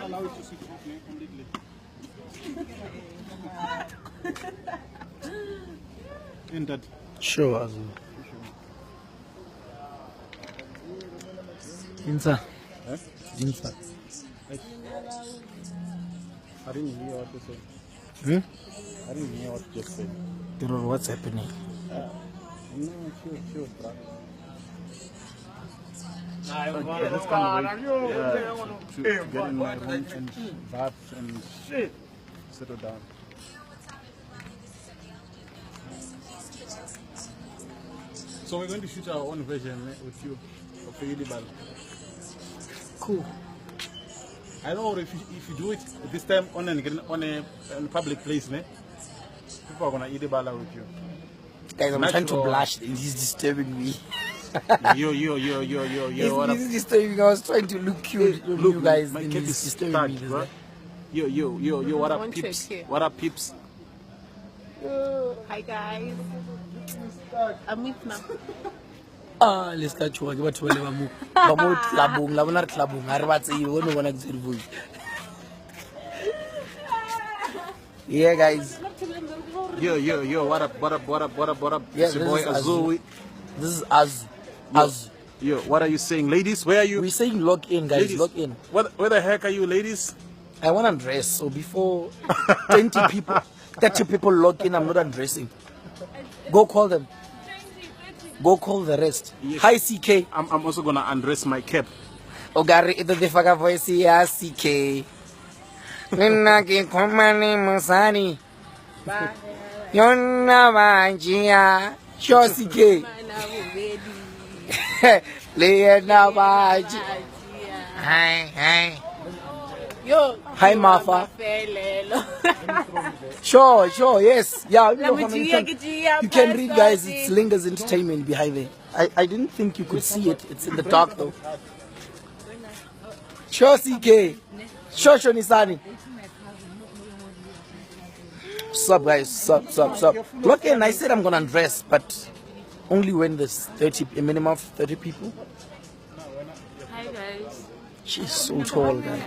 allow it to switch off completely. In that. Sure, Azui. Insa. Insa. I didn't hear what you said. I didn't hear what you just said. What's happening? No, sure, bro. Okay, let's kind of wait to get in my room and bath and settle down. So we're going to shoot our own version with you of the Idibal. Cool. I know if you do it this time on a public place, people are gonna eat the bala with you. Guys, I'm trying to blush and he's disturbing me. Yo. This is disturbing. I was trying to look cute. Look, you guys, my and cap he's is disturbing me. bro. Yo, what up, peeps? What up, peeps? Hi guys. I'm with now. Let's catch you. What will you clubbing? Labonar clubbing. I was saying you won't want to voice. Yeah, guys. Yo, what up? Yeah, it's your boy Azui. This is Azui. Yo, what are you saying, ladies? Where are you? We're saying log in, guys. Ladies, log in. Where the heck are you, ladies? I want to undress, so before 20 people, 30 people log in, I'm not undressing. Go call them. Go call the rest. Yes. Hi, CK. I'm also gonna undress my cap. Ogari, ito the faka voice ya CK. Nina ki kumani musani. Yonna manjia. Sure, CK. Lena manjia. Hi. Yo. Hi, Marfa. Sure, yes. Yeah, you can read, guys. It's Linga's Entertainment behind there. I didn't think you could see it. It's in the dark, though. Sure, CK. Sure, Nisani. Sup, guys. Sup. Look in, I said I'm going to undress, but only when there's a minimum of 30 people. Hi guys. She's so tall, guys.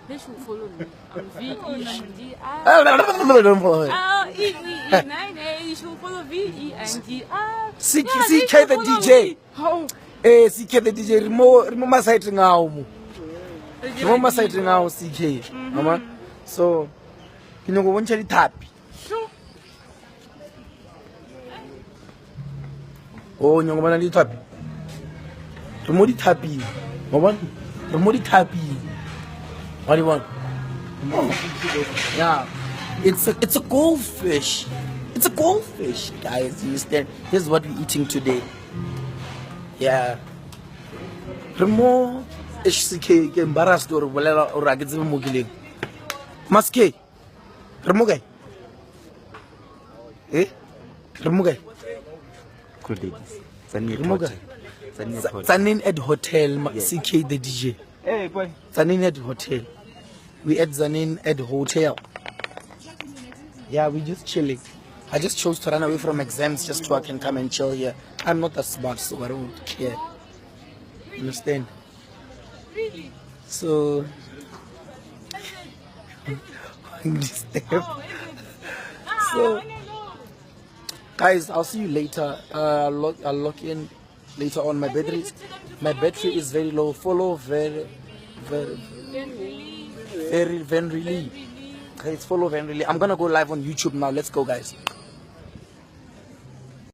They should follow me. I'm VENDR. Don't follow her. You should follow VENDR. CK the DJ. How? CK the DJ. Remove my site now. Remove my site now, CK. Mama. So, you know, one cherry tap. Oh, you're going to tap. Remove the tappy. Remove the tappy. What do you want? Yeah, it's a goldfish. It's a goldfish, guys. You understand? Here's what we're eating today. Yeah. Remove HCK embarrassed or whatever or I get some mugile. Marskay. Remove. Remove. Good ladies. Zanin at hotel. CK the DJ. Hey boy. Zanin at hotel. We at Zanin at hotel. Yeah, we just chilling. I just chose to run away from exams just so I can come and chill here. I'm not that smart, so I don't care. Understand? Really? So, so, guys, I'll see you later. I'll lock in later on. My battery is very low. Follow very. Guys, follow Van Really. I'm gonna go live on YouTube now. Let's go, guys.